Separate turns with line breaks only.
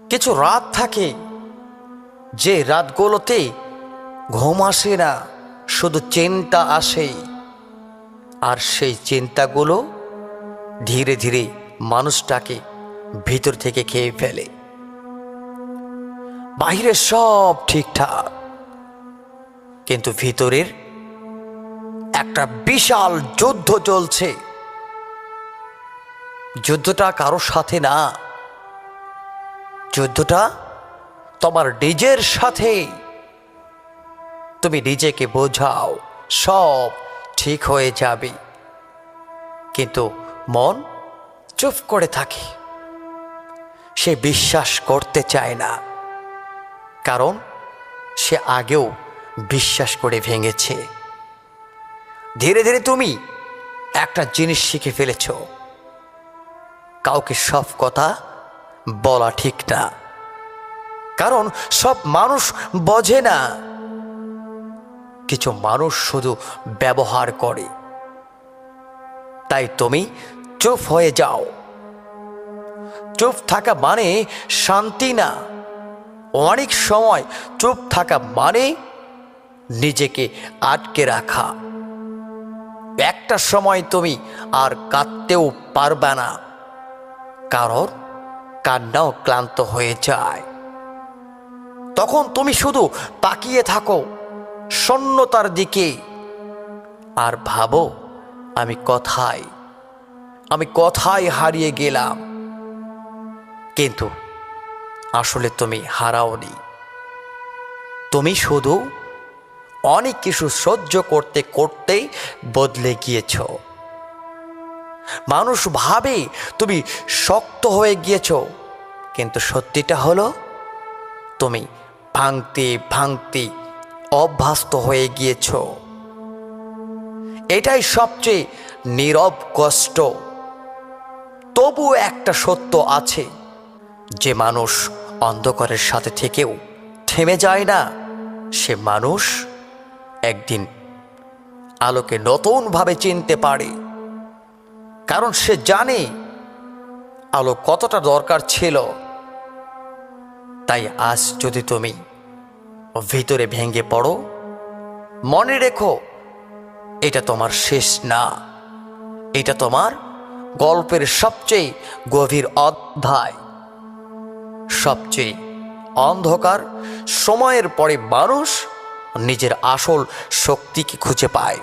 কিছু রাত থাকে যে রাতগুলোতে ঘুম আসে না, শুধু চিন্তা আসে। আর সেই চিন্তাগুলো ধীরে ধীরে মানুষটাকে ভিতর থেকে খেয়ে ফেলে। বাইরে সব ঠিকঠাক, কিন্তু ভিতরের একটা বিশাল যুদ্ধ চলছে। যুদ্ধটা কারোর সাথে না, যুদ্ধটা তোমার নিজের সাথে। তুমি নিজেকে বোঝাও সব ঠিক হয়ে যাবে, কিন্তু মন চুপ করে থাকে। সে বিশ্বাস করতে চায় না, কারণ সে আগেও বিশ্বাস করে ভেঙেছে। ধীরে ধীরে তুমি একটা জিনিস শিখে ফেলেছ, কাউকে সব কথা বলা ঠিক না, কারণ সব মানুষ বোঝে না। কিছু মানুষ শুধু ব্যবহার করে। তাই তুমি চুপ হয়ে যাও। চুপ থাকা মানে শান্তি না, অনেক সময় চুপ থাকা মানে নিজেকে আটকে রাখা। একটা সময় তুমি আর কাঁদতেও পারবে না, কারণ কান্নাও ক্লান্ত হয়ে যায়। তখন তুমি শুধু তাকিয়ে থাকো শূন্যতার দিকে আর ভাবো, আমি কোথায় হারিয়ে গেলাম। কিন্তু আসলে তুমি হারাওনি, তুমি শুধু অনেক কিছু সহ্য করতে করতেই বদলে গিয়েছ। মানুষ ভাবে তুমি শক্ত হয়ে গিয়েছ, কিন্তু সত্যিটা হলো তুমি ভাঙতে ভাঙতে অভ্যস্ত হয়ে গিয়েছ। এটাই সবচেয়ে নীরব কষ্ট। তবু একটা সত্য আছে, যে মানুষ অন্ধকারের সাথে থেকেও থেমে যায় না, সে মানুষ একদিন আলোকে নতুনভাবে চিনতে পারে। কারণ সে জানে আলো কতটা দরকার ছিল। তাই আজ যদি তুমি ভিতরে ভেঙে পড়ো, মনে রেখো, এটা তোমার শেষ না, এটা তোমার গল্পের সবচেয়ে গভীর অধ্যায়। সবচেয়ে অন্ধকার সময়ের পরে মানুষ নিজের আসল শক্তিকে খুঁজে পায়।